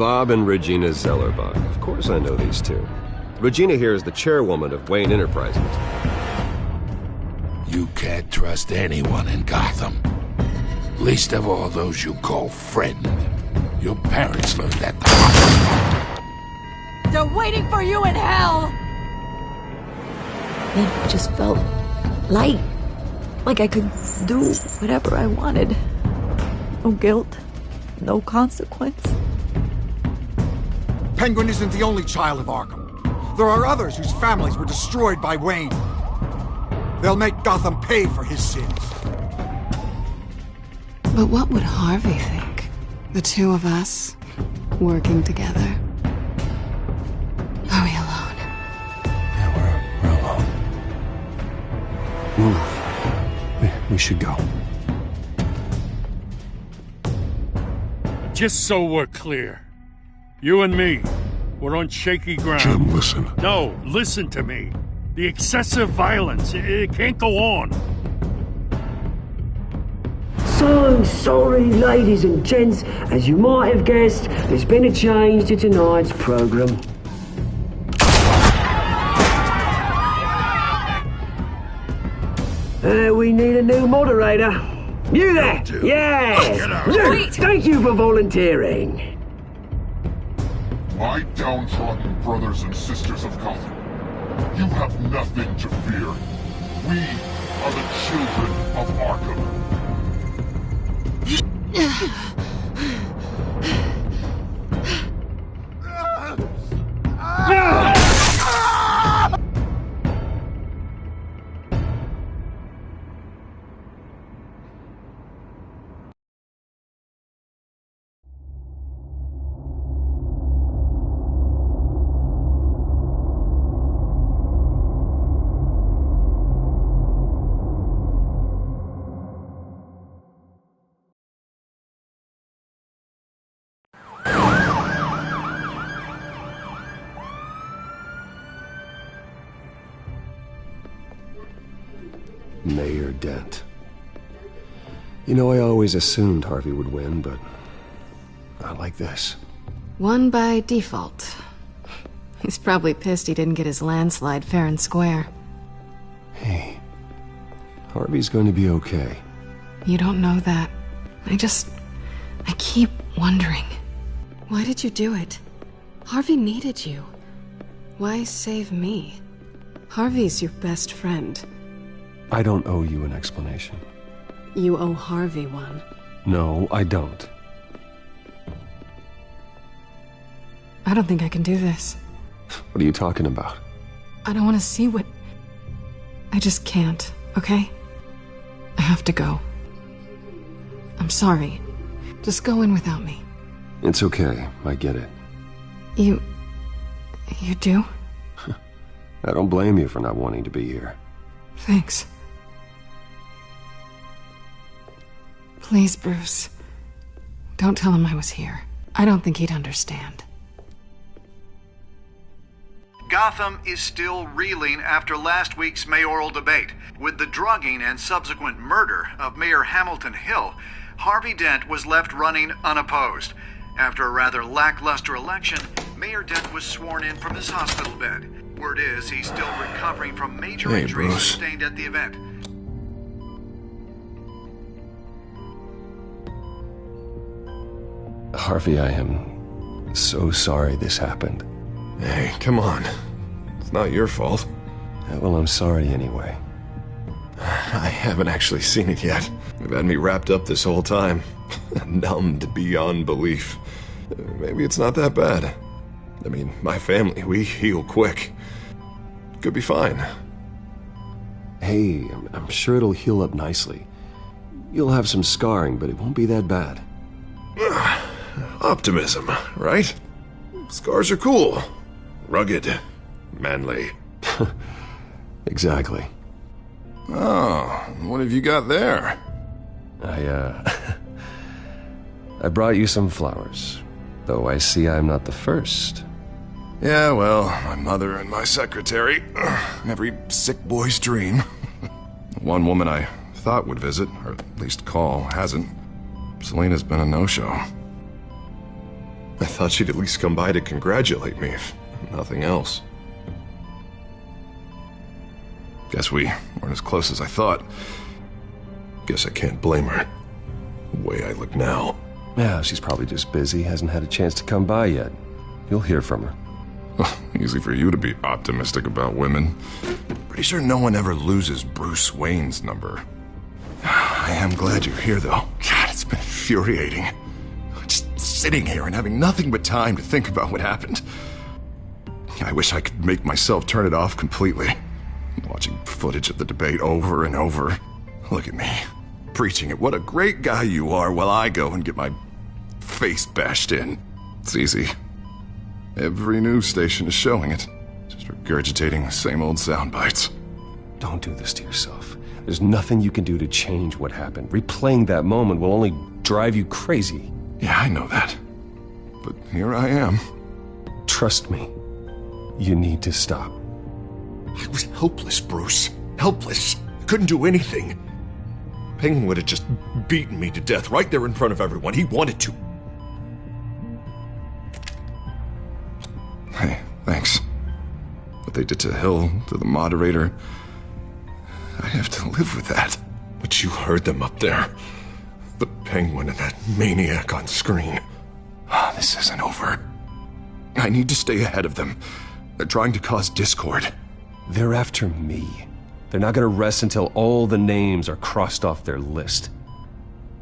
Bob and Regina Zellerbach. Of course I know these two. Regina here is the chairwoman of Wayne Enterprises. You can't trust anyone in Gotham. Least of all those you call friend. Your parents learned that the hard way. They're waiting for you in hell! It just felt light. Like I could do whatever I wanted. No guilt. No consequence. Penguin isn't the only child of Arkham. There are others whose families were destroyed by Wayne. They'll make Gotham pay for his sins. But what would Harvey think? The two of us, working together. Are we alone? Yeah, we're alone. Move. We should go. Just so we're clear, you and me, we're on shaky ground. Jim, listen. No, listen to me. The excessive violence, it can't go on. So sorry, ladies and gents. As you might have guessed, there's been a change to tonight's program. We need a new moderator. You there? Yeah! Luke, thank you for volunteering. My downtrodden brothers and sisters of Gotham, you have nothing to fear. We are the children of Arkham. Mayor Dent. You know, I always assumed Harvey would win, but not like this. Won by default. He's probably pissed he didn't get his landslide fair and square. Hey, Harvey's going to be okay. You don't know that. I keep wondering. Why did you do it? Harvey needed you. Why save me? Harvey's your best friend. I don't owe you an explanation. You owe Harvey one. No, I don't. I don't think I can do this. What are you talking about? I don't want to see what... I just can't, okay? I have to go. I'm sorry. Just go in without me. It's okay. I get it. You do? I don't blame you for not wanting to be here. Thanks. Please, Bruce. Don't tell him I was here. I don't think he'd understand. Gotham is still reeling after last week's mayoral debate. With the drugging and subsequent murder of Mayor Hamilton Hill, Harvey Dent was left running unopposed. After a rather lackluster election, Mayor Dent was sworn in from his hospital bed. Word is he's still recovering from major injuries sustained at the event. Harvey, I am so sorry this happened. Hey, come on. It's not your fault. Well, I'm sorry anyway. I haven't actually seen it yet. They've had me wrapped up this whole time. Numbed beyond belief. Maybe it's not that bad. I mean, my family, we heal quick. Could be fine. Hey, I'm sure it'll heal up nicely. You'll have some scarring, but it won't be that bad. Optimism, right? Scars are cool. Rugged. Manly. Exactly. Oh, what have you got there? I brought you some flowers. Though I see I'm not the first. Yeah, well, my mother and my secretary. Every sick boy's dream. One woman I thought would visit, or at least call, hasn't. Selena's been a no-show. I thought she'd at least come by to congratulate me, if nothing else. Guess we weren't as close as I thought. Guess I can't blame her. The way I look now. Yeah, she's probably just busy, hasn't had a chance to come by yet. You'll hear from her. Easy for you to be optimistic about women. Pretty sure no one ever loses Bruce Wayne's number. I am glad you're here, though. God, it's been infuriating. Just sitting here and having nothing but time to think about what happened. I wish I could make myself turn it off completely. Watching footage of the debate over and over. Look at me, preaching at what a great guy you are while I go and get my face bashed in. It's easy. Every news station is showing it. Just regurgitating the same old sound bites. Don't do this to yourself. There's nothing you can do to change what happened. Replaying that moment will only drive you crazy. Yeah, I know that. But here I am. Trust me. You need to stop. I was helpless, Bruce. Helpless. I couldn't do anything. Penguin would have just beaten me to death right there in front of everyone. He wanted to. Hey, thanks. What they did to Hill, to the moderator, I have to live with that. But you heard them up there. The Penguin and that maniac on screen. This isn't over. I need to stay ahead of them. They're trying to cause discord. They're after me. They're not gonna rest until all the names are crossed off their list.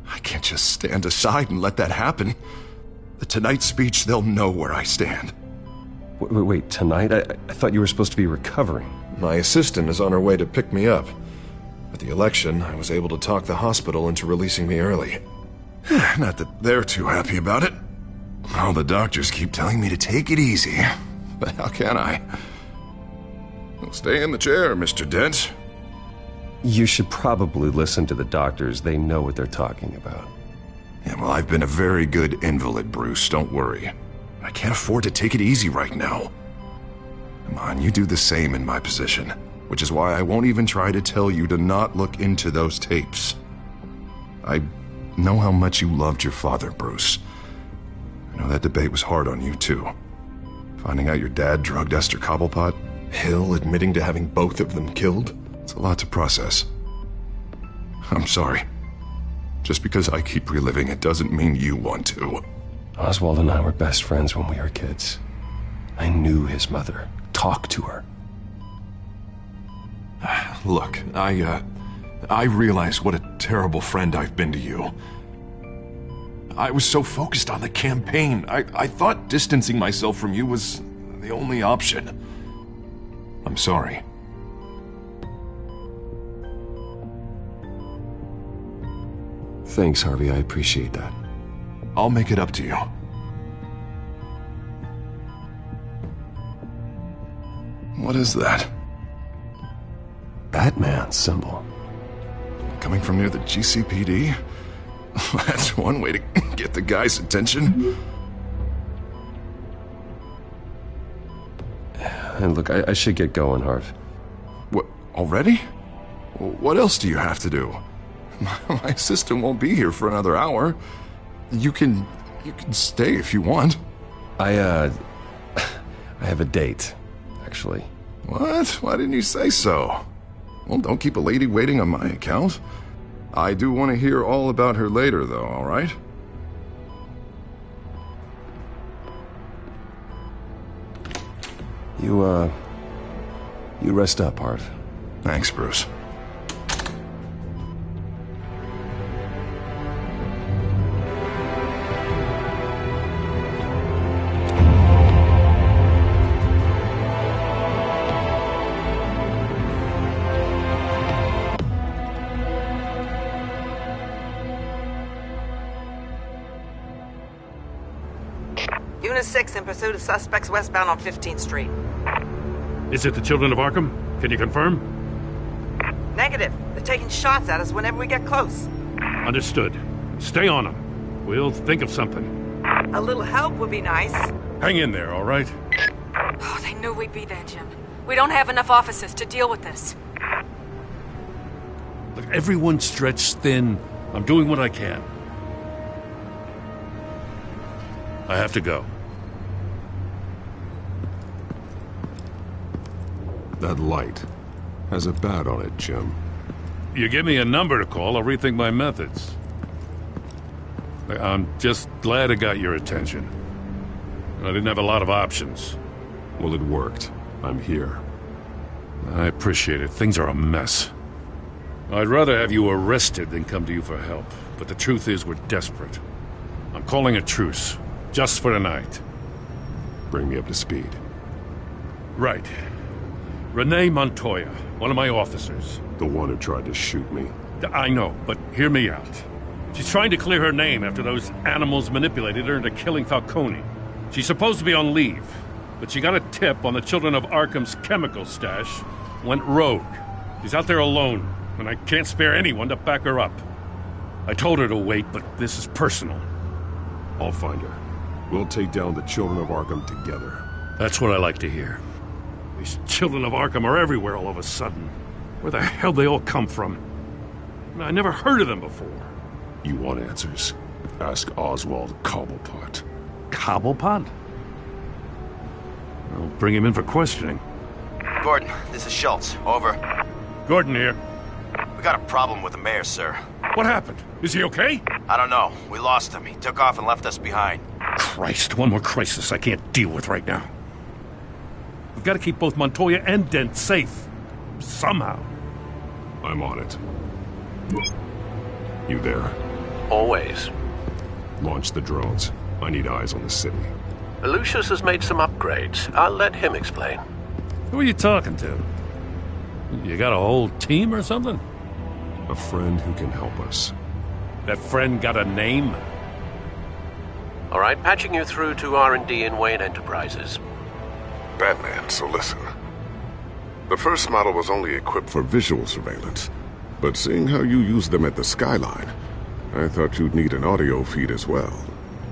I can't just stand aside and let that happen. The Tonight speech, they'll know where I stand. Wait, tonight? I thought you were supposed to be recovering. My assistant is on her way to pick me up. At the election, I was able to talk the hospital into releasing me early. Not that they're too happy about it. All the doctors keep telling me to take it easy. But how can I? Well, stay in the chair, Mr. Dent. You should probably listen to the doctors. They know what they're talking about. Yeah, well, I've been a very good invalid, Bruce. Don't worry. I can't afford to take it easy right now. Come on, you do the same in my position. Which is why I won't even try to tell you to not look into those tapes. I know how much you loved your father, Bruce. I know that debate was hard on you, too. Finding out your dad drugged Esther Cobblepot, Hill admitting to having both of them killed. It's a lot to process. I'm sorry. Just because I keep reliving it doesn't mean you want to. Oswald and I were best friends when we were kids. I knew his mother. Talked to her. Look, I realize what a terrible friend I've been to you. I was so focused on the campaign. I thought distancing myself from you was the only option. I'm sorry. Thanks, Harvey. I appreciate that. I'll make it up to you. What is that? Batman symbol. Coming from near the GCPD? That's one way to get the guy's attention. And look, I should get going, Harv. What, already? What else do you have to do? My assistant won't be here for another hour. You can stay if you want. I have a date, actually. What? Why didn't you say so? Well, don't keep a lady waiting on my account. I do want to hear all about her later, though, all right? You rest up, Harv. Thanks, Bruce. Unit 6 in pursuit of suspects westbound on 15th Street. Is it the Children of Arkham? Can you confirm? Negative. They're taking shots at us whenever we get close. Understood. Stay on them. We'll think of something. A little help would be nice. Hang in there, all right? Oh, they knew we'd be there, Jim. We don't have enough officers to deal with this. Look, everyone's stretched thin. I'm doing what I can. I have to go. That light has a bat on it, Jim. You give me a number to call, I'll rethink my methods. I'm just glad I got your attention. I didn't have a lot of options. Well, it worked. I'm here. I appreciate it. Things are a mess. I'd rather have you arrested than come to you for help. But the truth is, we're desperate. I'm calling a truce. Just for tonight. Bring me up to speed. Right. Renee Montoya, one of my officers. The one who tried to shoot me. I know, but hear me out. She's trying to clear her name after those animals manipulated her into killing Falcone. She's supposed to be on leave, but she got a tip on the Children of Arkham's chemical stash, went rogue. She's out there alone, and I can't spare anyone to back her up. I told her to wait, but this is personal. I'll find her. We'll take down the Children of Arkham together. That's what I like to hear. These Children of Arkham are everywhere all of a sudden. Where the hell they all come from? I never heard of them before. You want answers? Ask Oswald Cobblepot. Cobblepot? I'll bring him in for questioning. Gordon, this is Schultz. Over. Gordon here. We got a problem with the mayor, sir. What happened? Is he okay? I don't know. We lost him. He took off and left us behind. Christ, one more crisis I can't deal with right now. We've got to keep both Montoya and Dent safe. Somehow. I'm on it. You there? Always. Launch the drones. I need eyes on the city. Lucius has made some upgrades. I'll let him explain. Who are you talking to? You got a whole team or something? A friend who can help us. That friend got a name? All right, patching you through to R&D in Wayne Enterprises. Batman, so listen. The first model was only equipped for visual surveillance, but seeing how you use them at the Skyline, I thought you'd need an audio feed as well.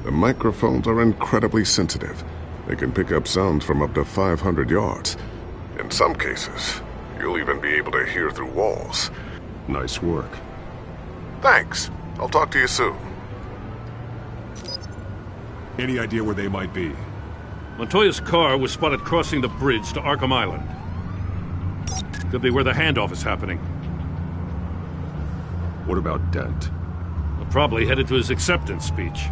The microphones are incredibly sensitive. They can pick up sounds from up to 500 yards. In some cases, you'll even be able to hear through walls. Nice work. Thanks. I'll talk to you soon. Any idea where they might be? Montoya's car was spotted crossing the bridge to Arkham Island. Could be where the handoff is happening. What about Dent? Well, probably headed to his acceptance speech.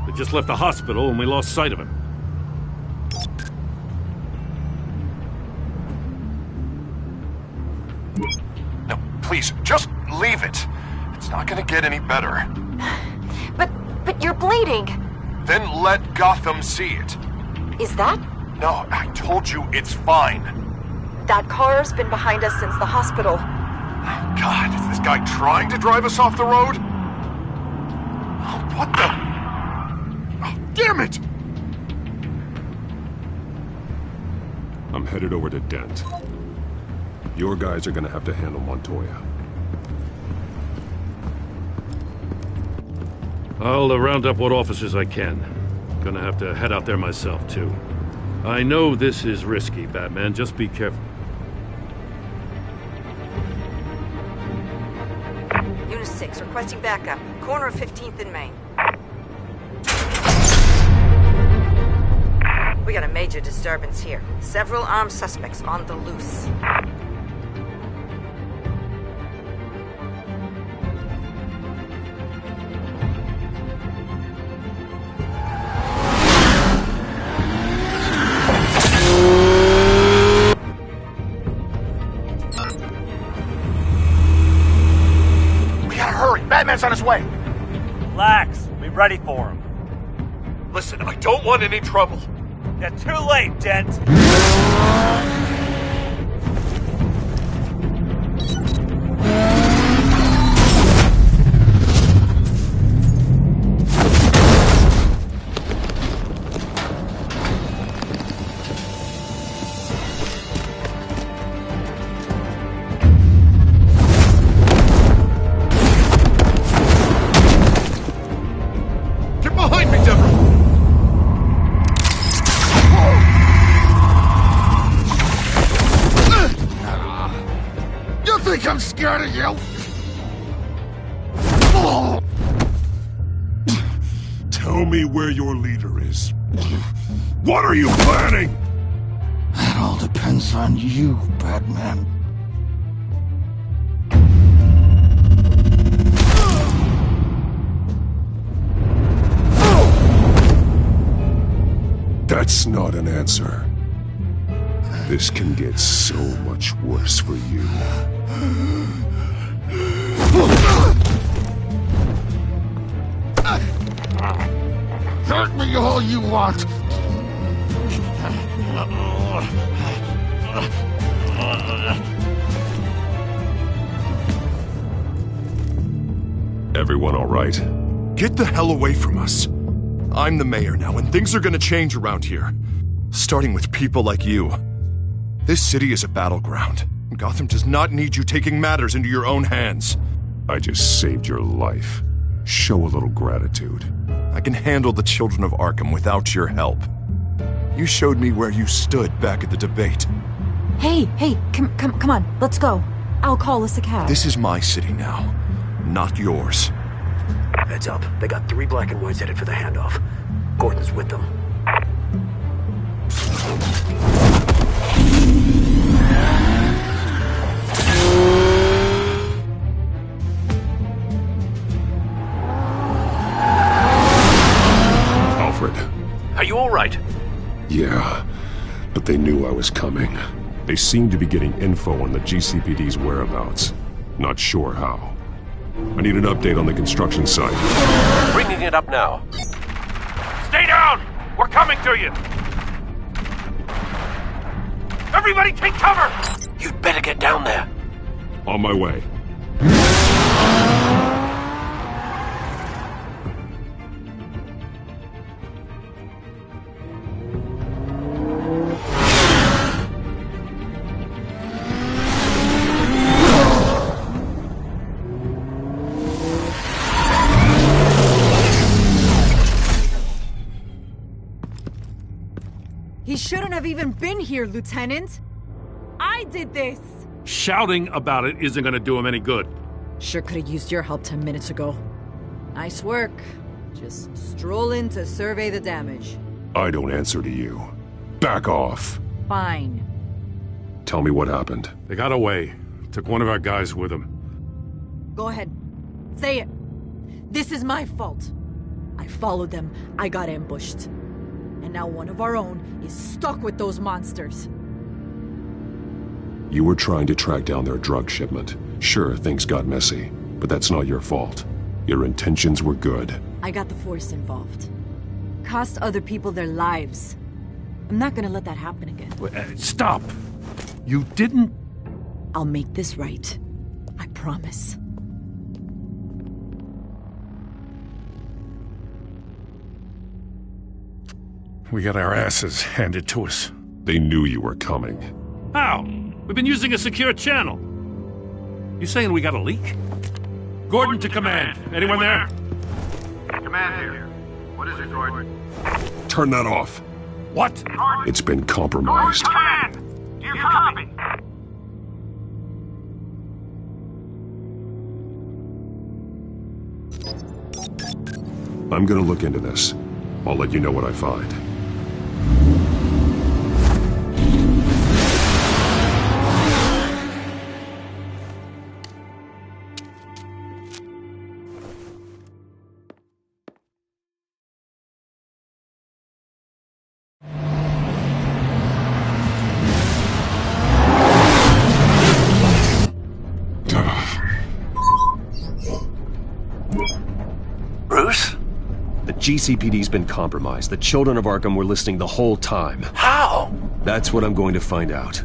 They just left the hospital and we lost sight of him. No, please, just leave it. It's not gonna get any better. But you're bleeding. Then let Gotham see it. Is that? No, I told you it's fine. That car's been behind us since the hospital. God, is this guy trying to drive us off the road? Oh, what the? Oh, damn it! I'm headed over to Dent. Your guys are gonna have to handle Montoya. I'll round up what officers I can. Gonna have to head out there myself, too. I know this is risky, Batman. Just be careful. Unit 6, requesting backup. Corner of 15th and Main. We got a major disturbance here. Several armed suspects on the loose. Batman's on his way. Relax. We'll be ready for him. Listen, I don't want any trouble. You're too late, Dent. Tell me where your leader is. What are you planning? That all depends on you, Batman. That's not an answer. This can get so much worse for you. Hurt me all you want. Everyone all right? Get the hell away from us. I'm the mayor now, and things are gonna change around here. Starting with people like you. This city is a battleground. Gotham does not need you taking matters into your own hands. I just saved your life. Show a little gratitude. I can handle the children of Arkham without your help. You showed me where you stood back at the debate. Hey, come on, let's go. I'll call us a cab. This is my city now, not yours. Heads up, they got 3 black and whites headed for the handoff. Gordon's with them. Alfred. Are you all right? Yeah, but they knew I was coming. They seem to be getting info on the GCPD's whereabouts. Not sure how. I need an update on the construction site. Bringing it up now. Stay down! We're coming to you! Everybody take cover! You'd better get down there. On my way. He shouldn't have even been here, Lieutenant. I did this. Shouting about it isn't gonna do him any good. Sure could have used your help 10 minutes ago. Nice work. Just stroll in to survey the damage. I don't answer to you. Back off. Fine. Tell me what happened. They got away. Took one of our guys with them. Go ahead. Say it. This is my fault. I followed them. I got ambushed. And now one of our own is stuck with those monsters. You were trying to track down their drug shipment. Sure, things got messy, but that's not your fault. Your intentions were good. I got the Force involved. Cost other people their lives. I'm not gonna let that happen again. Stop! You didn't... I'll make this right. I promise. We got our asses handed to us. They knew you were coming. How? We've been using a secure channel. You saying we got a leak? Gordon to command. Anyone there? Command here. What is it, Gordon? Turn that off. What? It's been compromised. Command! Do you copy? I'm gonna look into this. I'll let you know what I find. Bruce? The GCPD's been compromised. The children of Arkham were listening the whole time. How? That's what I'm going to find out.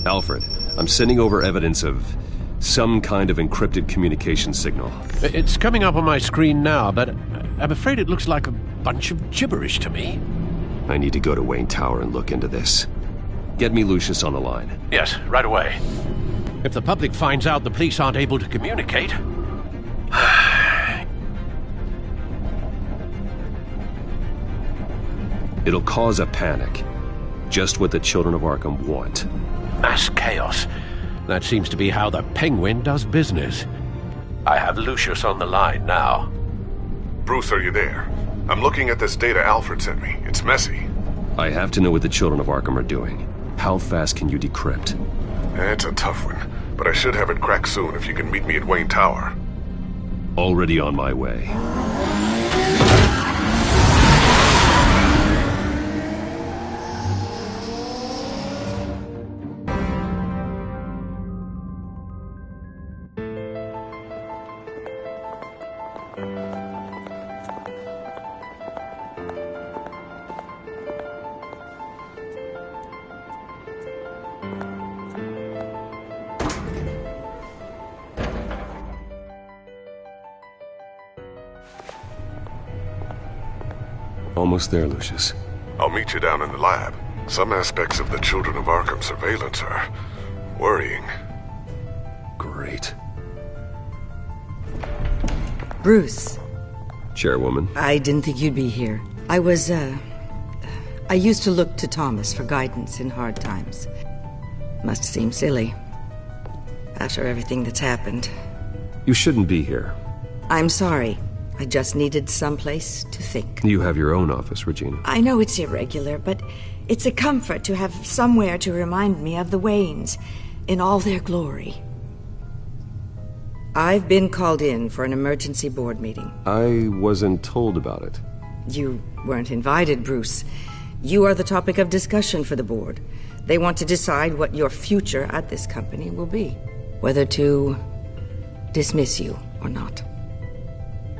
Alfred, I'm sending over evidence of some kind of encrypted communication signal. It's coming up on my screen now, but I'm afraid it looks like a bunch of gibberish to me. I need to go to Wayne Tower and look into this. Get me Lucius on the line. Yes, right away. If the public finds out the police aren't able to communicate... It'll cause a panic. Just what the children of Arkham want. Mass chaos. That seems to be how the Penguin does business. I have Lucius on the line now. Bruce, are you there? I'm looking at this data Alfred sent me. It's messy. I have to know what the children of Arkham are doing. How fast can you decrypt? It's a tough one, but I should have it cracked soon if you can meet me at Wayne Tower. Already on my way. Almost there, Lucius. I'll meet you down in the lab. Some aspects of the Children of Arkham surveillance are worrying. Great. Bruce. Chairwoman. I didn't think you'd be here. I used to look to Thomas for guidance in hard times. Must seem silly. After everything that's happened. You shouldn't be here. I'm sorry. I just needed someplace to think. You have your own office, Regina. I know it's irregular, but it's a comfort to have somewhere to remind me of the Waynes in all their glory. I've been called in for an emergency board meeting. I wasn't told about it. You weren't invited, Bruce. You are the topic of discussion for the board. They want to decide what your future at this company will be. Whether to dismiss you or not.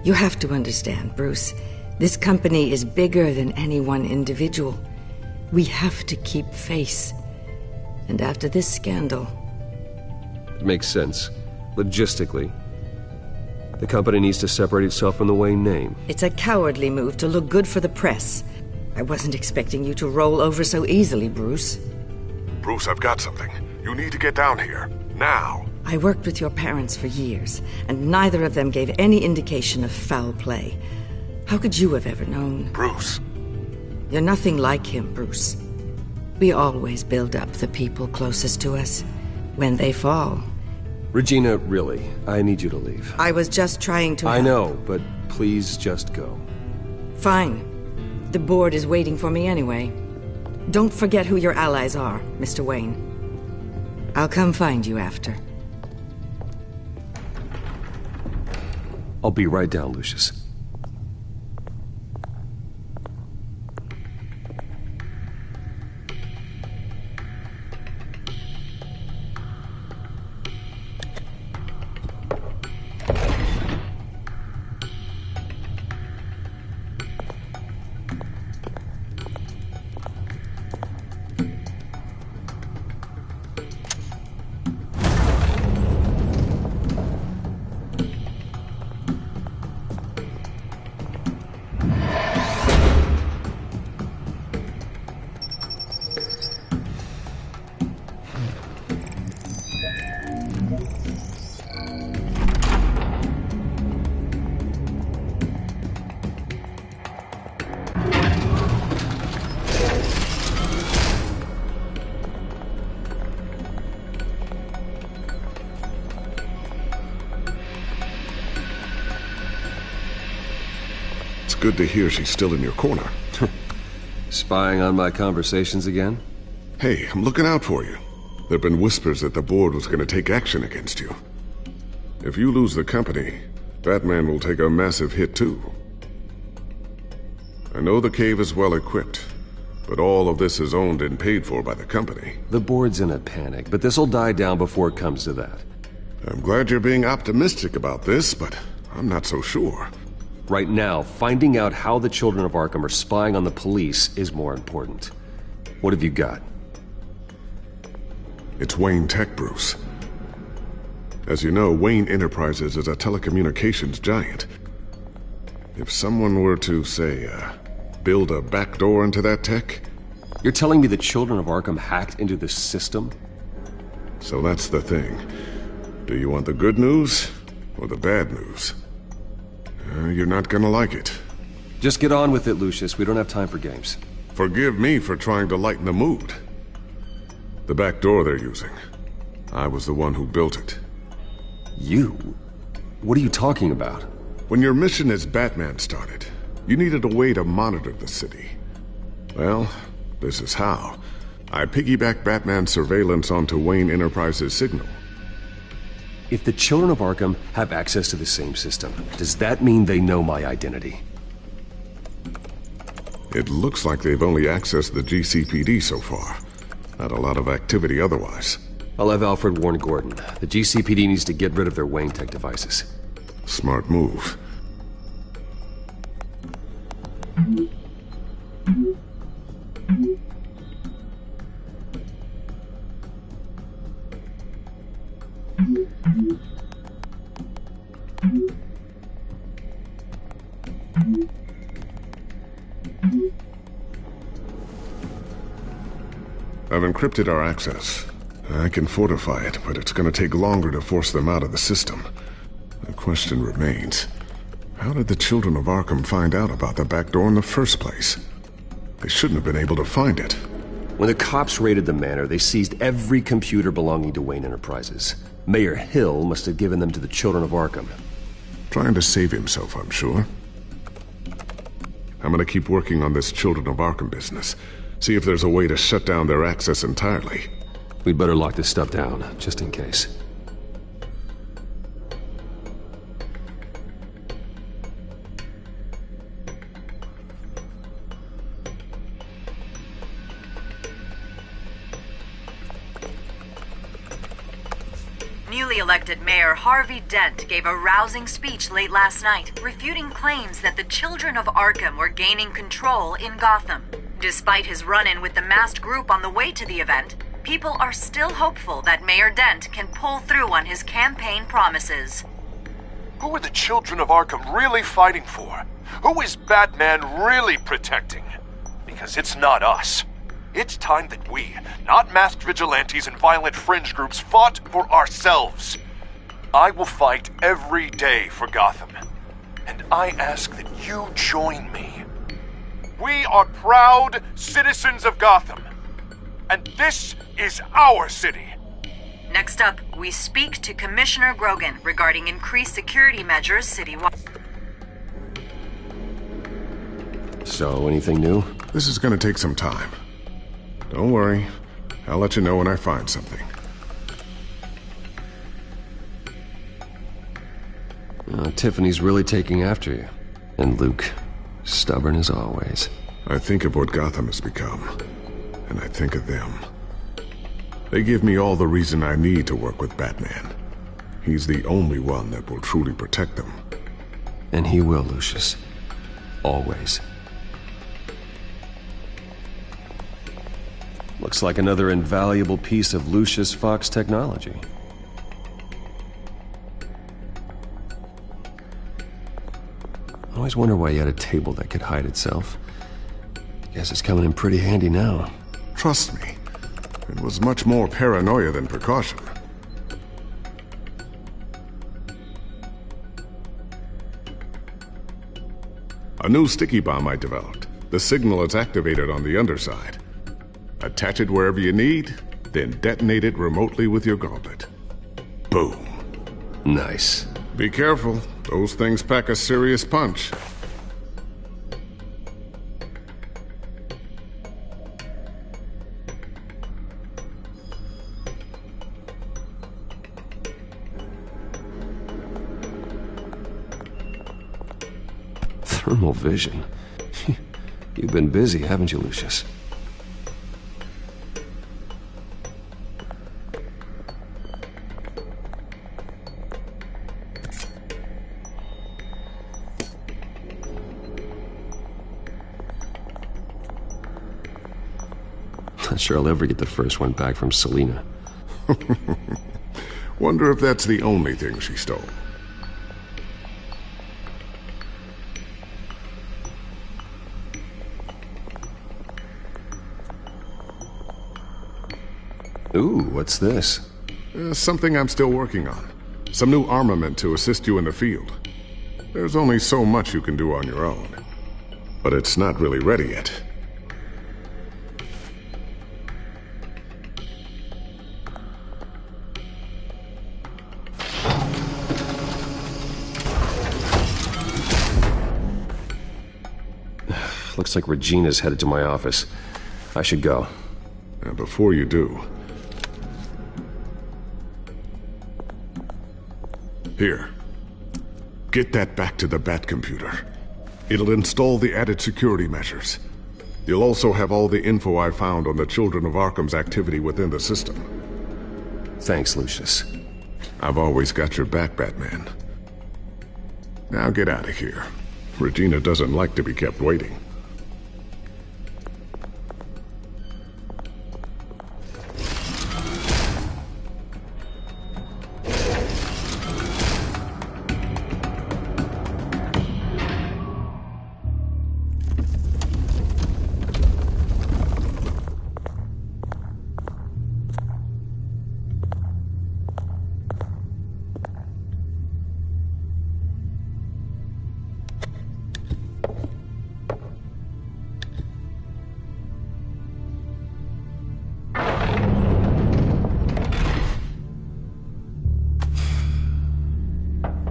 You have to understand, Bruce. This company is bigger than any one individual. We have to keep face. And after this scandal... It makes sense. Logistically. The company needs to separate itself from the Wayne name. It's a cowardly move to look good for the press. I wasn't expecting you to roll over so easily, Bruce. Bruce, I've got something. You need to get down here. Now. I worked with your parents for years, and neither of them gave any indication of foul play. How could you have ever known? Bruce. You're nothing like him, Bruce. We always build up the people closest to us. When they fall... Regina, really, I need you to leave. I was just trying to... I know, but please just go. Fine. The board is waiting for me anyway. Don't forget who your allies are, Mr. Wayne. I'll come find you after. I'll be right down, Lucius. Good to hear she's still in your corner. Spying on my conversations again? Hey, I'm looking out for you. There've been whispers that the board was going to take action against you. If you lose the company, Batman will take a massive hit too. I know the cave is well equipped, but all of this is owned and paid for by the company. The board's in a panic, but this'll die down before it comes to that. I'm glad you're being optimistic about this, but I'm not so sure. Right now, finding out how the Children of Arkham are spying on the police is more important. What have you got? It's Wayne Tech, Bruce. As you know, Wayne Enterprises is a telecommunications giant. If someone were to, say, build a backdoor into that tech... You're telling me the Children of Arkham hacked into this system? So that's the thing. Do you want the good news or the bad news? You're not gonna like it. Just get on with it, Lucius. We don't have time for games. Forgive me for trying to lighten the mood. The back door they're using. I was the one who built it. You? What are you talking about? When your mission as Batman started, you needed a way to monitor the city. Well, this is how. I piggybacked Batman's surveillance onto Wayne Enterprises' signal. If the children of Arkham have access to the same system, does that mean they know my identity? It looks like they've only accessed the GCPD so far. Not a lot of activity otherwise. I'll have Alfred warn Gordon. The GCPD needs to get rid of their Wayne Tech devices. Smart move. I've encrypted our access. I can fortify it, but it's going to take longer to force them out of the system. The question remains, how did the children of Arkham find out about the back door in the first place? They shouldn't have been able to find it. When the cops raided the manor, they seized every computer belonging to Wayne Enterprises. Mayor Hill must have given them to the children of Arkham. Trying to save himself, I'm sure. I'm going to keep working on this Children of Arkham business. See if there's a way to shut down their access entirely. We'd better lock this stuff down, just in case. Newly elected Mayor Harvey Dent gave a rousing speech late last night, refuting claims that the children of Arkham were gaining control in Gotham. Despite his run-in with the masked group on the way to the event, people are still hopeful that Mayor Dent can pull through on his campaign promises. Who are the children of Arkham really fighting for? Who is Batman really protecting? Because it's not us. It's time that we, not masked vigilantes and violent fringe groups, fought for ourselves. I will fight every day for Gotham. And I ask that you join me. We are proud citizens of Gotham. And this is our city. Next up, we speak to Commissioner Grogan regarding increased security measures citywide. So, anything new? This is going to take some time. Don't worry. I'll let you know when I find something. Tiffany's really taking after you. And Luke, stubborn as always. I think of what Gotham has become, and I think of them. They give me all the reason I need to work with Batman. He's the only one that will truly protect them. And he will, Lucius. Always. Looks like another invaluable piece of Lucius Fox technology. I always wonder why you had a table that could hide itself. Guess it's coming in pretty handy now. Trust me, it was much more paranoia than precaution. A new sticky bomb I developed. The signal is activated on the underside. Attach it wherever you need, then detonate it remotely with your gauntlet. Boom. Nice. Be careful. Those things pack a serious punch. Thermal vision. You've been busy, haven't you, Lucius? Not sure I'll ever get the first one back from Selina. Wonder if that's the only thing she stole. Ooh, what's this? Something I'm still working on. Some new armament to assist you in the field. There's only so much you can do on your own. But it's not really ready yet. Looks like Regina's headed to my office. I should go. And before you do... Here. Get that back to the Bat computer. It'll install the added security measures. You'll also have all the info I found on the Children of Arkham's activity within the system. Thanks, Lucius. I've always got your back, Batman. Now get out of here. Regina doesn't like to be kept waiting.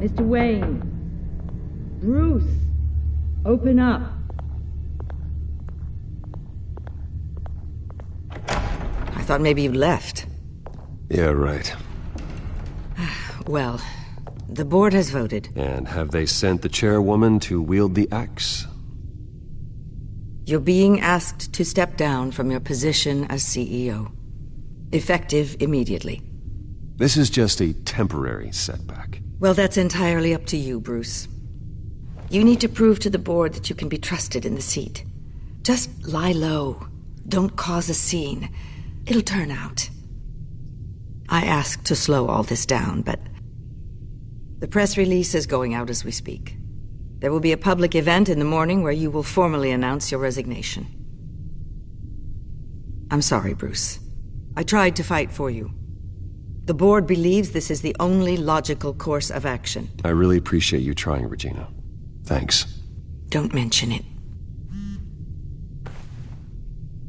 Mr. Wayne. Bruce. Open up. I thought maybe you left. Yeah, right. Well, the board has voted. And have they sent the chairwoman to wield the axe? You're being asked to step down from your position as CEO. Effective immediately. This is just a temporary setback. Well, that's entirely up to you, Bruce. You need to prove to the board that you can be trusted in the seat. Just lie low. Don't cause a scene. It'll turn out. I asked to slow all this down, but the press release is going out as we speak. There will be a public event in the morning where you will formally announce your resignation. I'm sorry, Bruce. I tried to fight for you. The board believes this is the only logical course of action. I really appreciate you trying, Regina. Thanks. Don't mention it.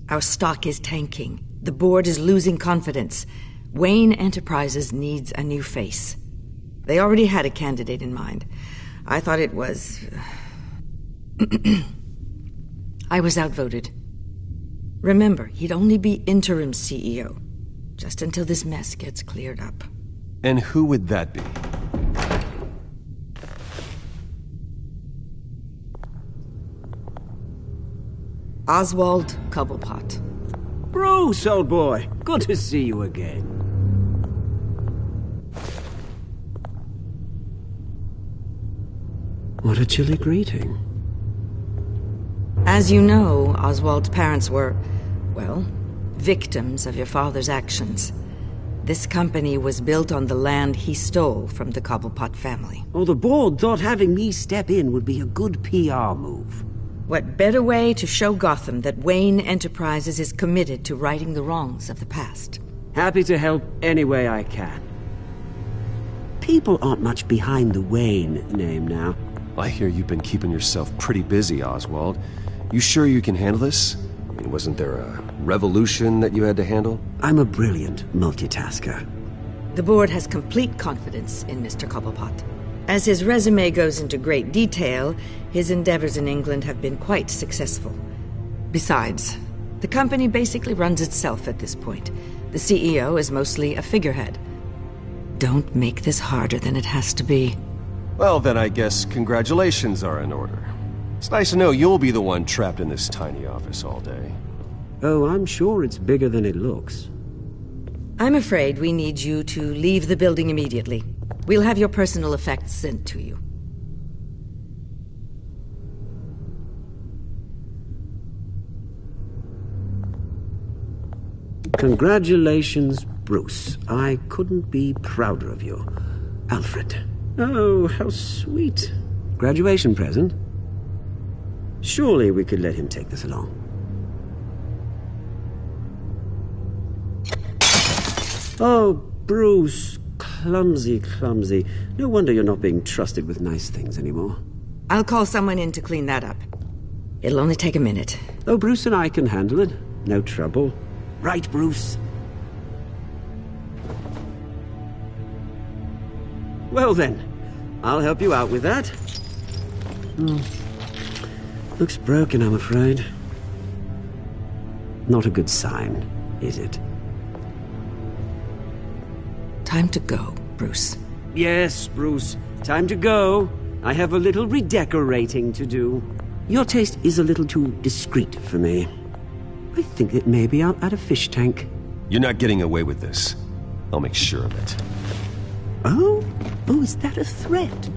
Our stock is tanking. The board is losing confidence. Wayne Enterprises needs a new face. They already had a candidate in mind. I thought it was... I was outvoted. Remember, he'd only be interim CEO. Just until this mess gets cleared up. And who would that be? Oswald Cobblepot. Bruce, old boy. Good to see you again. What a chilly greeting. As you know, Oswald's parents were, well, victims of your father's actions. This company was built on the land he stole from the Cobblepot family. Oh, the board thought having me step in would be a good PR move. What better way to show Gotham that Wayne Enterprises is committed to righting the wrongs of the past? Happy to help any way I can. People aren't much behind the Wayne name now. I hear you've been keeping yourself pretty busy, Oswald. You sure you can handle this? I mean, wasn't there a revolution that you had to handle? I'm a brilliant multitasker. The board has complete confidence in Mr. Cobblepot. As his resume goes into great detail, his endeavors in England have been quite successful. Besides, the company basically runs itself at this point. The CEO is mostly a figurehead. Don't make this harder than it has to be. Well, then I guess congratulations are in order. It's nice to know you'll be the one trapped in this tiny office all day. Oh, I'm sure it's bigger than it looks. I'm afraid we need you to leave the building immediately. We'll have your personal effects sent to you. Congratulations, Bruce. I couldn't be prouder of you. Alfred. Oh, how sweet. Graduation present? Surely we could let him take this along. Oh, Bruce. Clumsy, clumsy. No wonder you're not being trusted with nice things anymore. I'll call someone in to clean that up. It'll only take a minute. Oh, Bruce and I can handle it. No trouble. Right, Bruce? Well then, I'll help you out with that. Looks broken, I'm afraid. Not a good sign, is it? Time to go, Bruce. Yes, Bruce. Time to go. I have a little redecorating to do. Your taste is a little too discreet for me. I think that maybe I'll add a fish tank. You're not getting away with this. I'll make sure of it. Oh? Oh, is that a threat?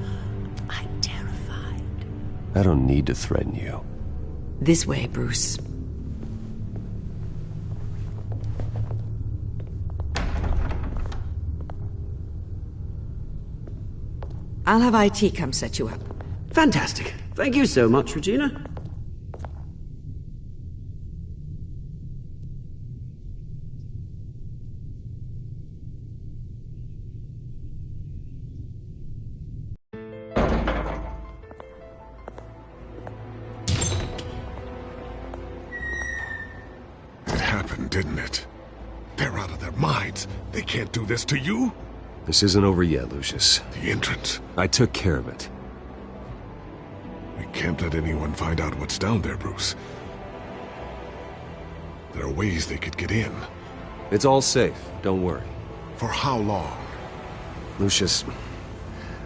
I'm terrified. I don't need to threaten you. This way, Bruce. I'll have IT come set you up. Fantastic. Thank you so much, Regina. It happened, didn't it? They're out of their minds. They can't do this to you. This isn't over yet, Lucius. The entrance. I took care of it. We can't let anyone find out what's down there, Bruce. There are ways they could get in. It's all safe. Don't worry. For how long? Lucius,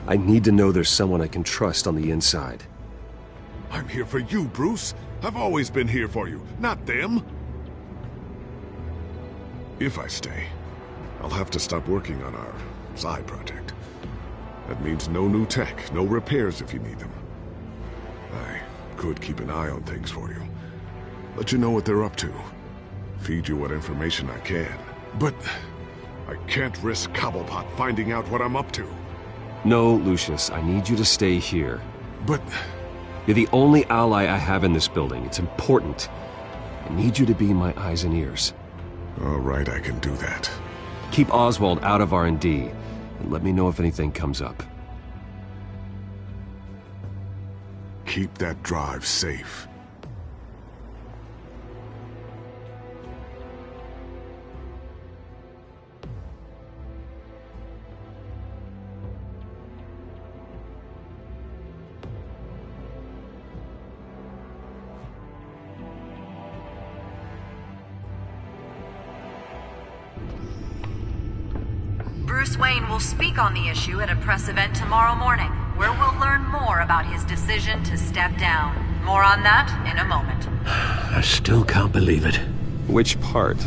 I need to know there's someone I can trust on the inside. I'm here for you, Bruce. I've always been here for you, not them. If I stay, I'll have to stop working on our side project. That means no new tech, no repairs if you need them. I could keep an eye on things for you. Let you know what they're up to. Feed you what information I can. But I can't risk Cobblepot finding out what I'm up to. No, Lucius, I need you to stay here. But you're the only ally I have in this building. It's important. I need you to be my eyes and ears. All right, I can do that. Keep Oswald out of R&D, and let me know if anything comes up. Keep that drive safe. Bruce Wayne will speak on the issue at a press event tomorrow morning, where we'll learn more about his decision to step down. More on that in a moment. I still can't believe it. Which part?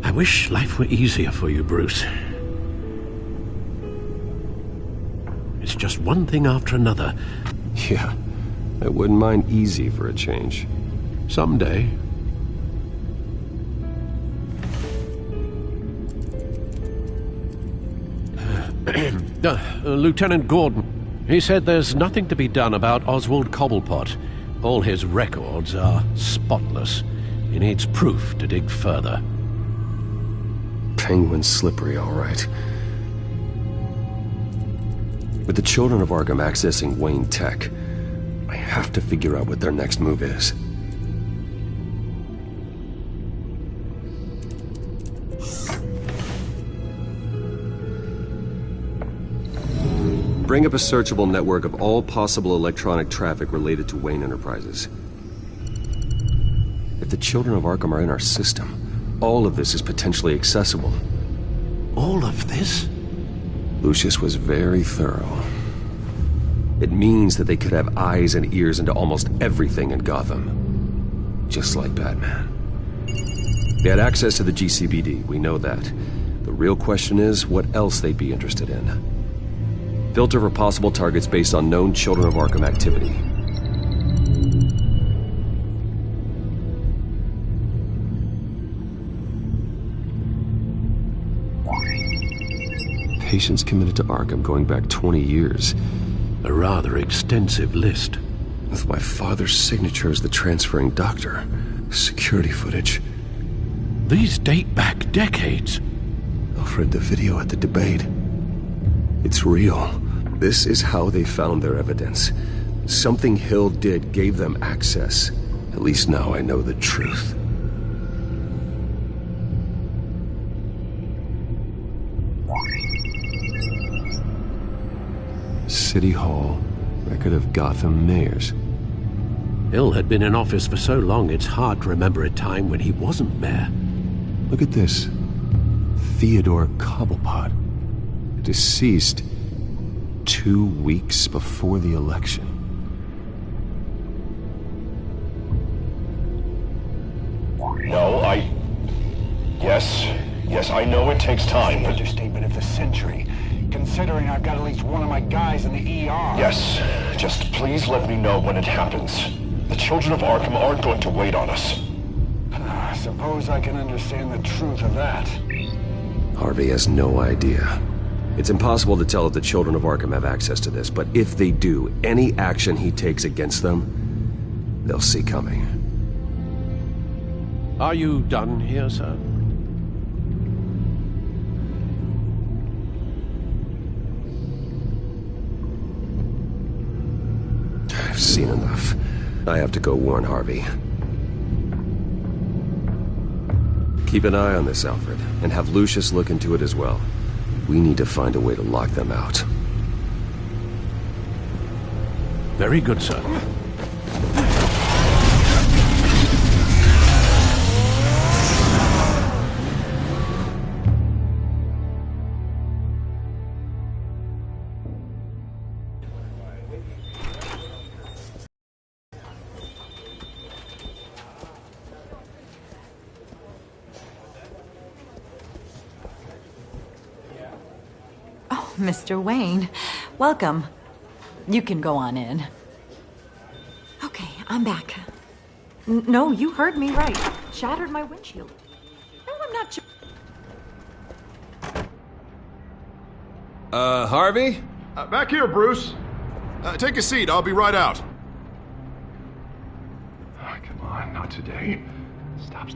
I wish life were easier for you, Bruce. It's just one thing after another. Yeah, I wouldn't mind easy for a change. Someday. Lieutenant Gordon, he said there's nothing to be done about Oswald Cobblepot. All his records are spotless. He needs proof to dig further. Penguin's slippery, all right. With the children of Arkham accessing Wayne Tech, I have to figure out what their next move is. Bring up a searchable network of all possible electronic traffic related to Wayne Enterprises. If the children of Arkham are in our system, all of this is potentially accessible. All of this? Lucius was very thorough. It means that they could have eyes and ears into almost everything in Gotham. Just like Batman. They had access to the GCPD, we know that. The real question is what else they'd be interested in. Filter for possible targets based on known Children of Arkham activity. Patients committed to Arkham going back 20 years. A rather extensive list. With my father's signature as the transferring doctor. Security footage. These date back decades. Alfred, the video at the debate. It's real. This is how they found their evidence. Something Hill did gave them access. At least now I know the truth. City Hall, record of Gotham mayors. Hill had been in office for so long, it's hard to remember a time when he wasn't mayor. Look at this. Theodore Cobblepot. Deceased 2 weeks before the election. No, Yes, I know it takes time. Understatement of the century. Considering I've got at least one of my guys in the ER. Yes, just please let me know when it happens. The children of Arkham aren't going to wait on us. I suppose I can understand the truth of that. Harvey has no idea. It's impossible to tell if the children of Arkham have access to this, but if they do, any action he takes against them, they'll see coming. Are you done here, sir? I've seen enough. I have to go warn Harvey. Keep an eye on this, Alfred, and have Lucius look into it as well. We need to find a way to lock them out. Very good, sir. Mr. Wayne, welcome. You can go on in. Okay, I'm back. No, you heard me right. Shattered my windshield. No, I'm not. Harvey? Back here, Bruce. Take a seat. I'll be right out. Oh, come on, not today. Stop. It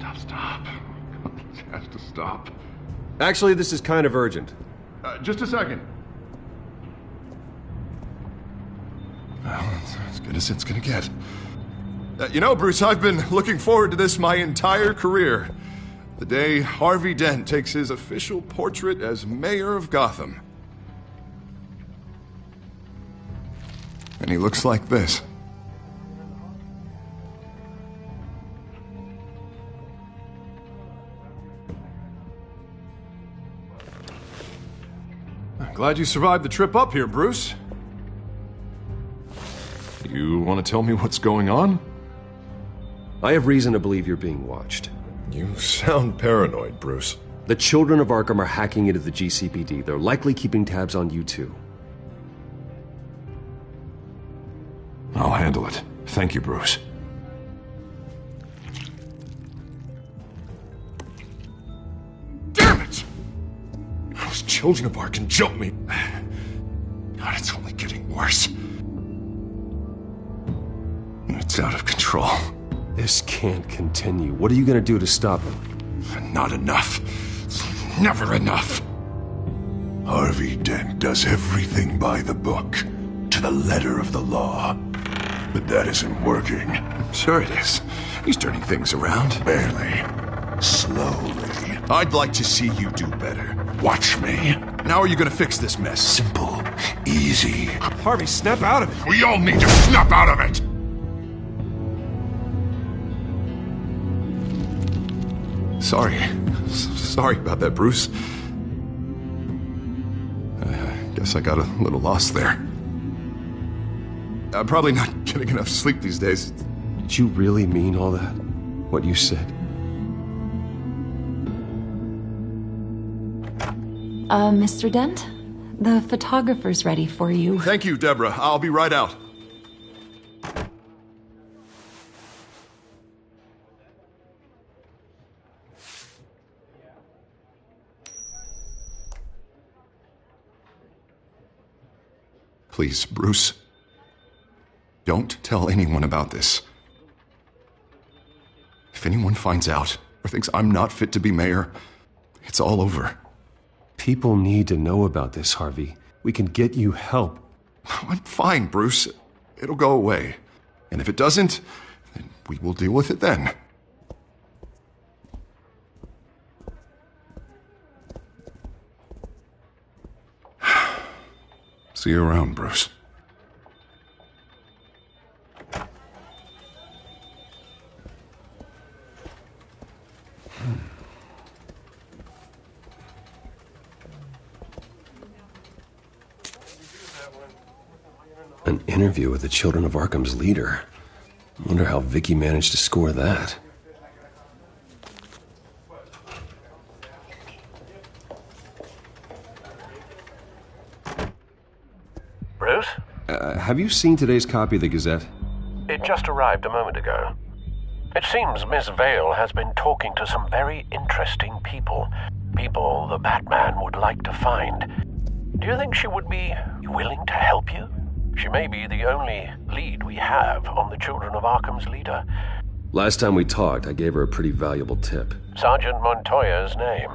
has to stop. Actually, this is kind of urgent. Just a second. Well, it's as good as it's gonna get. You know, Bruce, I've been looking forward to this my entire career. The day Harvey Dent takes his official portrait as mayor of Gotham. And he looks like this. Glad you survived the trip up here, Bruce. You want to tell me what's going on? I have reason to believe you're being watched. You sound paranoid, Bruce. The children of Arkham are hacking into the GCPD. They're likely keeping tabs on you too. I'll handle it. Thank you, Bruce. Damn it! Those children of Arkham jumped me. God, it's only getting worse. It's out of control. This can't continue. What are you gonna do to stop him? Not enough. Never enough. Harvey Dent does everything by the book, to the letter of the law. But that isn't working. Sure it is. He's turning things around. Barely. Slowly. I'd like to see you do better. Watch me. And how are you gonna fix this mess? Simple. Easy. Harvey, snap out of it. We all need to snap out of it! Sorry about that, Bruce. I guess I got a little lost there. I'm probably not getting enough sleep these days. Did you really mean all that? What you said? Mr. Dent? The photographer's ready for you. Thank you, Deborah. I'll be right out. Please, Bruce. Don't tell anyone about this. If anyone finds out or thinks I'm not fit to be mayor, it's all over. People need to know about this, Harvey. We can get you help. I'm fine, Bruce. It'll go away. And if it doesn't, then we will deal with it then. See you around, Bruce. An interview with the Children of Arkham's leader. I wonder how Vicky managed to score that. Bruce? Have you seen today's copy of the Gazette? It just arrived a moment ago. It seems Miss Vale has been talking to some very interesting people. People the Batman would like to find. Do you think she would be willing to help you? She may be the only lead we have on the Children of Arkham's leader. Last time we talked, I gave her a pretty valuable tip. Sergeant Montoya's name.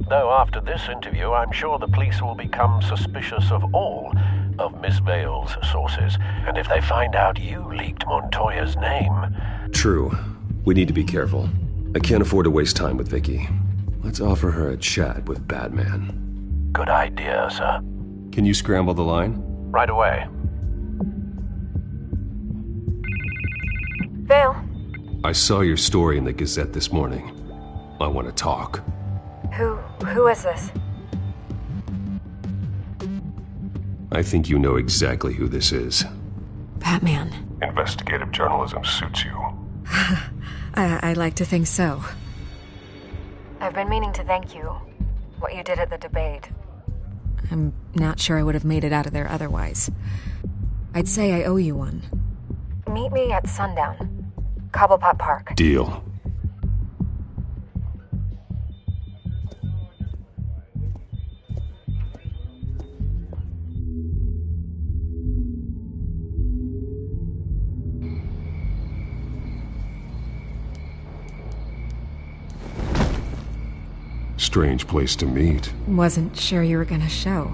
Though after this interview, I'm sure the police will become suspicious of all of Miss Vale's sources. And if they find out you leaked Montoya's name... True. We need to be careful. I can't afford to waste time with Vicky. Let's offer her a chat with Batman. Good idea, sir. Can you scramble the line? Right away. Vale. I saw your story in the Gazette this morning. I want to talk. Who is this? I think you know exactly who this is. Batman. Investigative journalism suits you. I like to think so. I've been meaning to thank you. What you did at the debate. I'm not sure I would have made it out of there otherwise. I'd say I owe you one. Meet me at sundown. Cobblepot Park. Deal. Strange place to meet. Wasn't sure you were gonna show.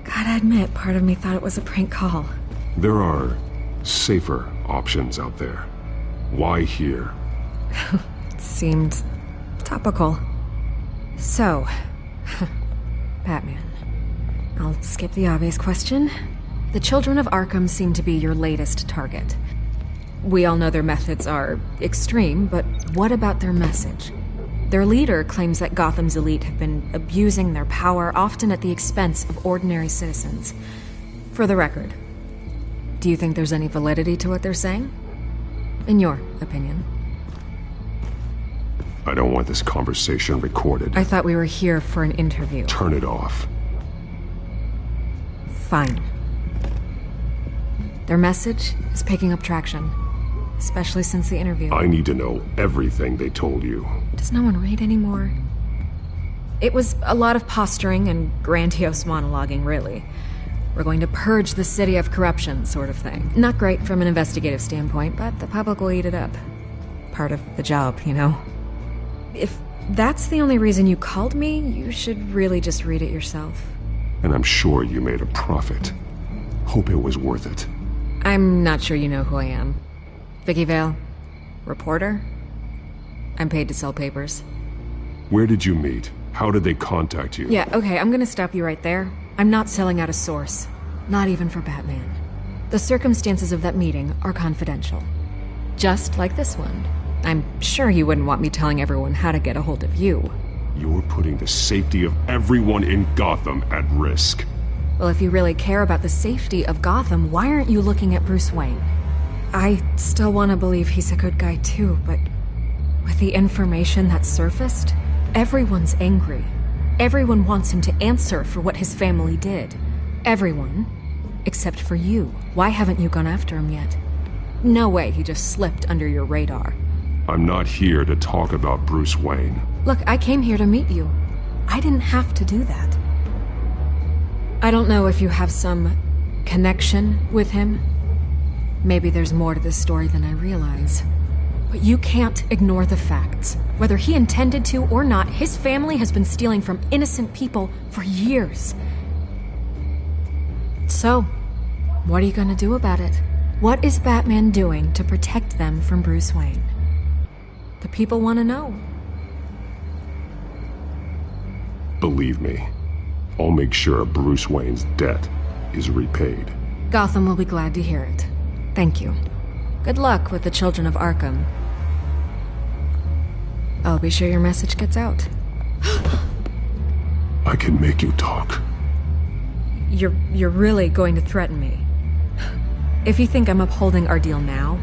Gotta admit, part of me thought it was a prank call. There are safer options out there. Why here? Seemed topical. So, Batman. I'll skip the obvious question. The Children of Arkham seem to be your latest target. We all know their methods are extreme, but what about their message? Their leader claims that Gotham's elite have been abusing their power, often at the expense of ordinary citizens. For the record, do you think there's any validity to what they're saying? In your opinion. I don't want this conversation recorded. I thought we were here for an interview. Turn it off. Fine. Their message is picking up traction. Especially since the interview. I need to know everything they told you. Does no one read anymore? It was a lot of posturing and grandiose monologuing, really. We're going to purge the city of corruption, sort of thing. Not great from an investigative standpoint, but the public will eat it up. Part of the job, you know? If that's the only reason you called me, you should really just read it yourself. And I'm sure you made a profit. Hope it was worth it. I'm not sure you know who I am. Vicky Vale, reporter. I'm paid to sell papers. Where did you meet? How did they contact you? Yeah, okay, I'm gonna stop you right there. I'm not selling out a source. Not even for Batman. The circumstances of that meeting are confidential. Just like this one. I'm sure you wouldn't want me telling everyone how to get a hold of you. You're putting the safety of everyone in Gotham at risk. Well, if you really care about the safety of Gotham, why aren't you looking at Bruce Wayne? I still want to believe he's a good guy too, but with the information that surfaced, everyone's angry. Everyone wants him to answer for what his family did. Everyone, except for you. Why haven't you gone after him yet? No way he just slipped under your radar. I'm not here to talk about Bruce Wayne. Look, I came here to meet you. I didn't have to do that. I don't know if you have some connection with him. Maybe there's more to this story than I realize. But you can't ignore the facts. Whether he intended to or not, his family has been stealing from innocent people for years. So, what are you gonna do about it? What is Batman doing to protect them from Bruce Wayne? The people want to know. Believe me, I'll make sure Bruce Wayne's debt is repaid. Gotham will be glad to hear it. Thank you. Good luck with the Children of Arkham. I'll be sure your message gets out. I can make you talk. You're really going to threaten me? If you think I'm upholding our deal now,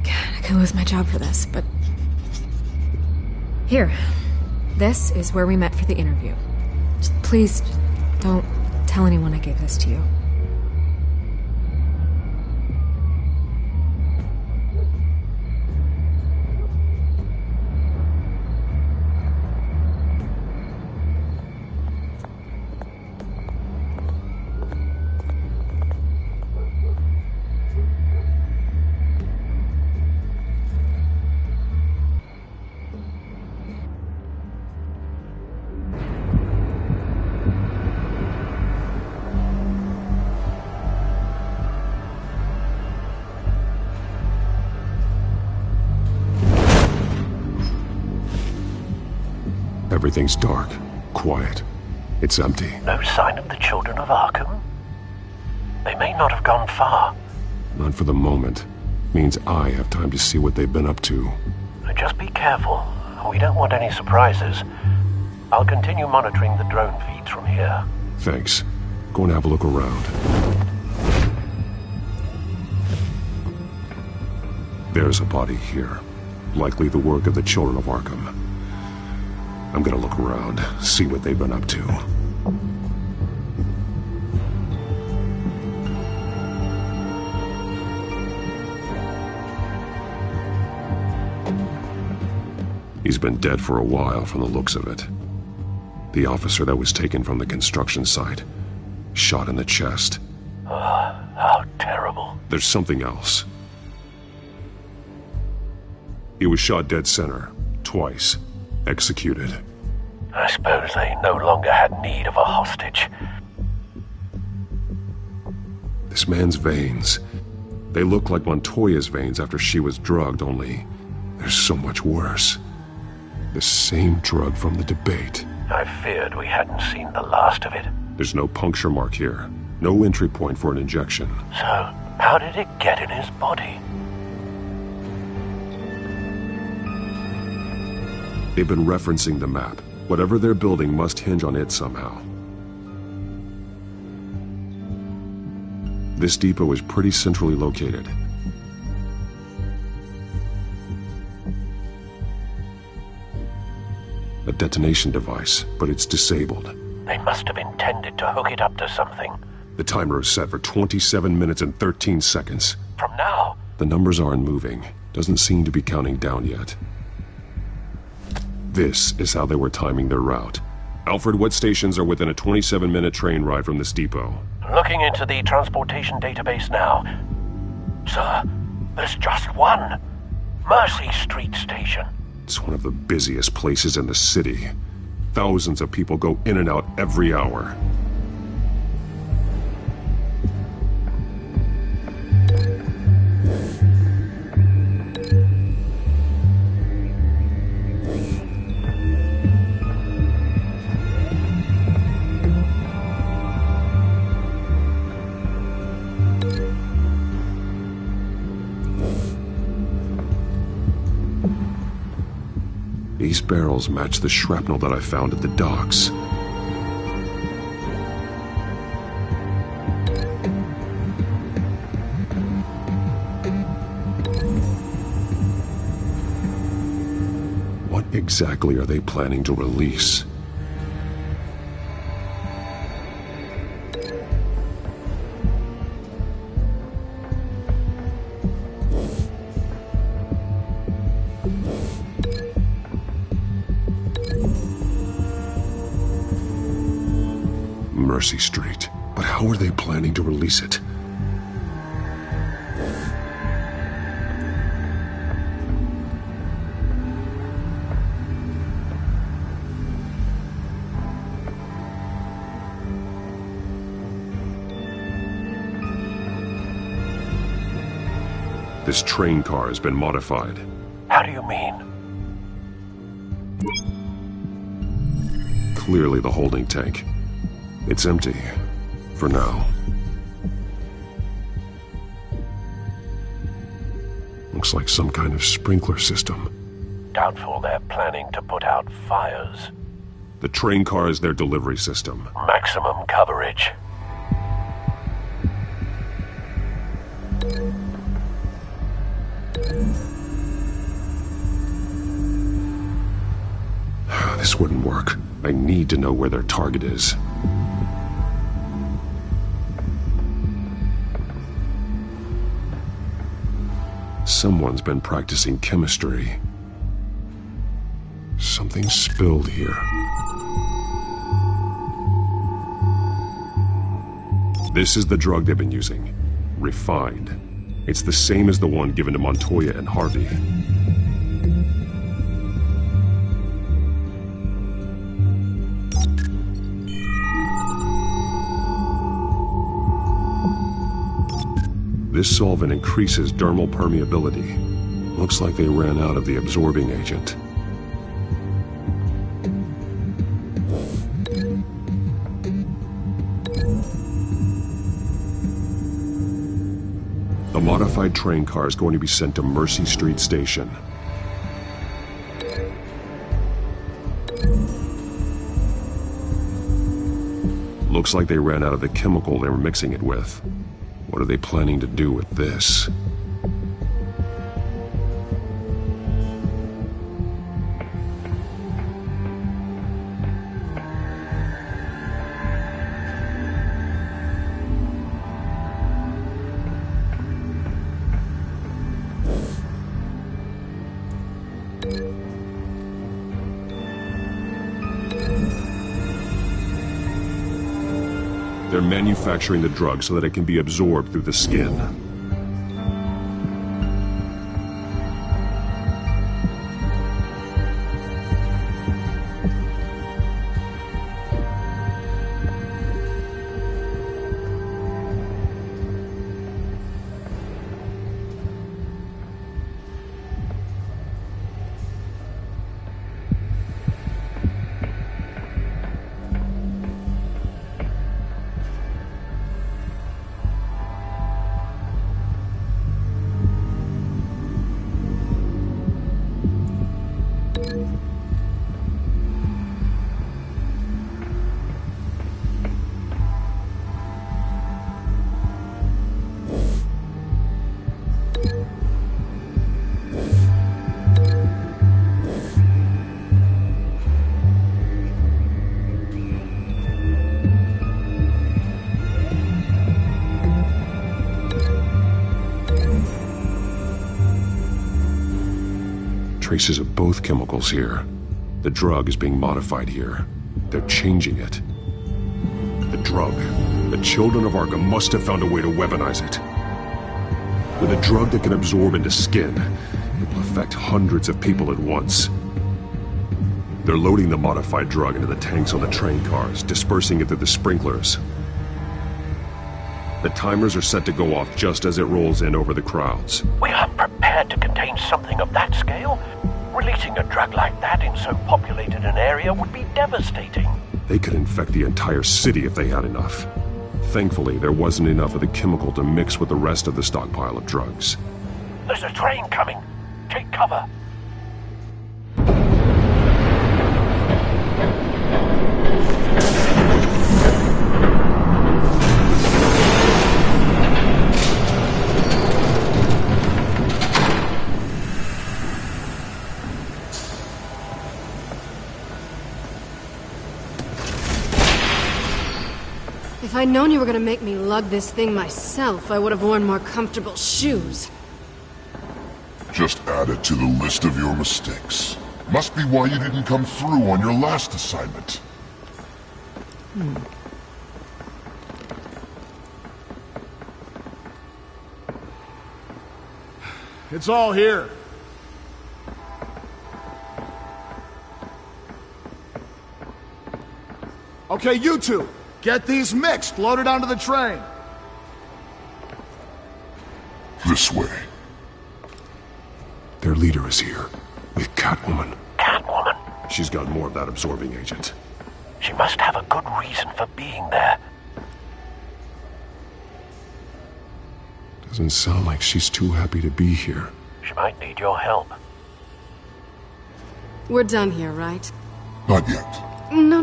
I could lose my job for this, but... Here. This is where we met for the interview. Just please, don't tell anyone I gave this to you. Everything's dark, quiet. It's empty. No sign of the children of Arkham? They may not have gone far. Not for the moment. Means I have time to see what they've been up to. Just be careful. We don't want any surprises. I'll continue monitoring the drone feeds from here. Thanks. Go and have a look around. There's a body here. Likely the work of the children of Arkham. I'm gonna look around, see what they've been up to. He's been dead for a while from the looks of it. The officer that was taken from the construction site. Shot in the chest. How terrible. There's something else. He was shot dead center, twice. Executed. I suppose they no longer had need of a hostage. This man's veins. They look like Montoya's veins after she was drugged, only they're so much worse. The same drug from the debate. I feared we hadn't seen the last of it. There's no puncture mark here. No entry point for an injection. So, how did it get in his body? They've been referencing the map. Whatever they're building must hinge on it somehow. This depot is pretty centrally located. A detonation device, but it's disabled. They must have intended to hook it up to something. The timer is set for 27 minutes and 13 seconds. From now? The numbers aren't moving. Doesn't seem to be counting down yet. This is how they were timing their route. Alfred, what stations are within a 27-minute train ride from this depot? Looking into the transportation database now. Sir, there's just one. Mercy Street Station. It's one of the busiest places in the city. Thousands of people go in and out every hour. These barrels match the shrapnel that I found at the docks. What exactly are they planning to release? Mercy Street. But how are they planning to release it? This train car has been modified. How do you mean? Clearly the holding tank. It's empty. For now. Looks like some kind of sprinkler system. Doubtful they're planning to put out fires. The train car is their delivery system. Maximum coverage. This wouldn't work. I need to know where their target is. Someone's been practicing chemistry. Something spilled here. This is the drug they've been using. Refined. It's the same as the one given to Montoya and Harvey. This solvent increases dermal permeability. Looks like they ran out of the absorbing agent. The modified train car is going to be sent to Mercy Street Station. Looks like they ran out of the chemical they were mixing it with. What are they planning to do with this? They're manufacturing the drug so that it can be absorbed through the skin. Traces of both chemicals here. The drug is being modified here. They're changing it. The drug. The children of Arkham must have found a way to weaponize it. With a drug that can absorb into skin, it will affect hundreds of people at once. They're loading the modified drug into the tanks on the train cars, dispersing it through the sprinklers. The timers are set to go off just as it rolls in over the crowds. We aren't prepared to contain something of that scale. Releasing a drug like that in so populated an area would be devastating. They could infect the entire city if they had enough. Thankfully, there wasn't enough of the chemical to mix with the rest of the stockpile of drugs. There's a train coming. Take cover. If I'd known you were gonna make me lug this thing myself, I would have worn more comfortable shoes. Just add it to the list of your mistakes. Must be why you didn't come through on your last assignment. It's all here. Okay, you two. Get these mixed, loaded onto the train. This way. Their leader is here, with Catwoman. Catwoman? She's got more of that absorbing agent. She must have a good reason for being there. Doesn't sound like she's too happy to be here. She might need your help. We're done here, right? Not yet. No.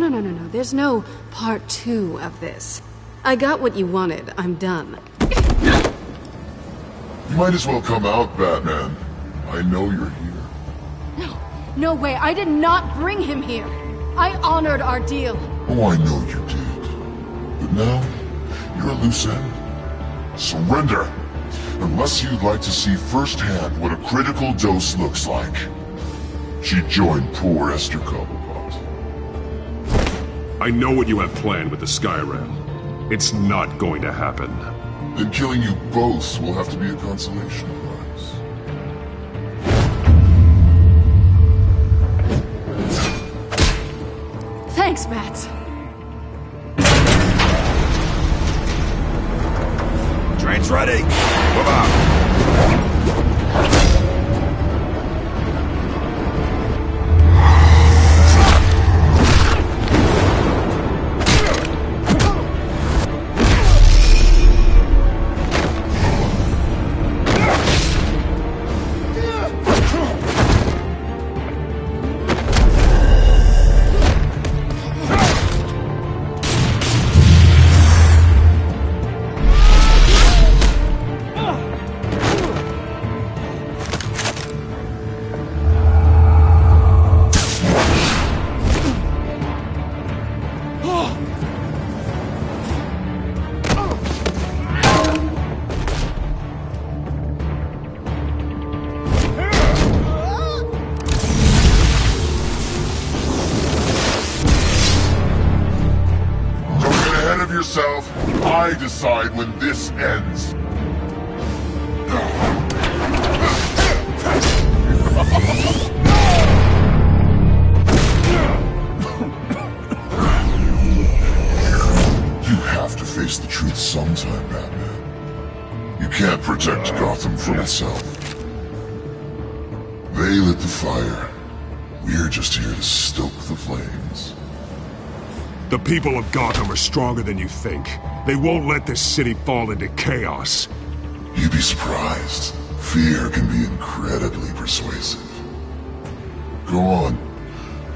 There's no part 2 of this. I got what you wanted. I'm done. You might as well come out, Batman. I know you're here. No way. I did not bring him here. I honored our deal. Oh, I know you did. But now, you're a loose end. Surrender! Unless you'd like to see firsthand what a critical dose looks like. She joined poor Esther Cobblepot. I know what you have planned with the Skyrail. It's not going to happen. Then killing you both will have to be a consolation prize. Thanks, Matt. Train's ready! Move out! I decide when this ends. You have to face the truth sometime, Batman. You can't protect Gotham from itself. They lit the fire. We're just here to stoke the flames. The people of Gotham are stronger than you think. They won't let this city fall into chaos. You'd be surprised. Fear can be incredibly persuasive. Go on.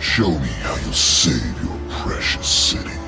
Show me how you'll save your precious city.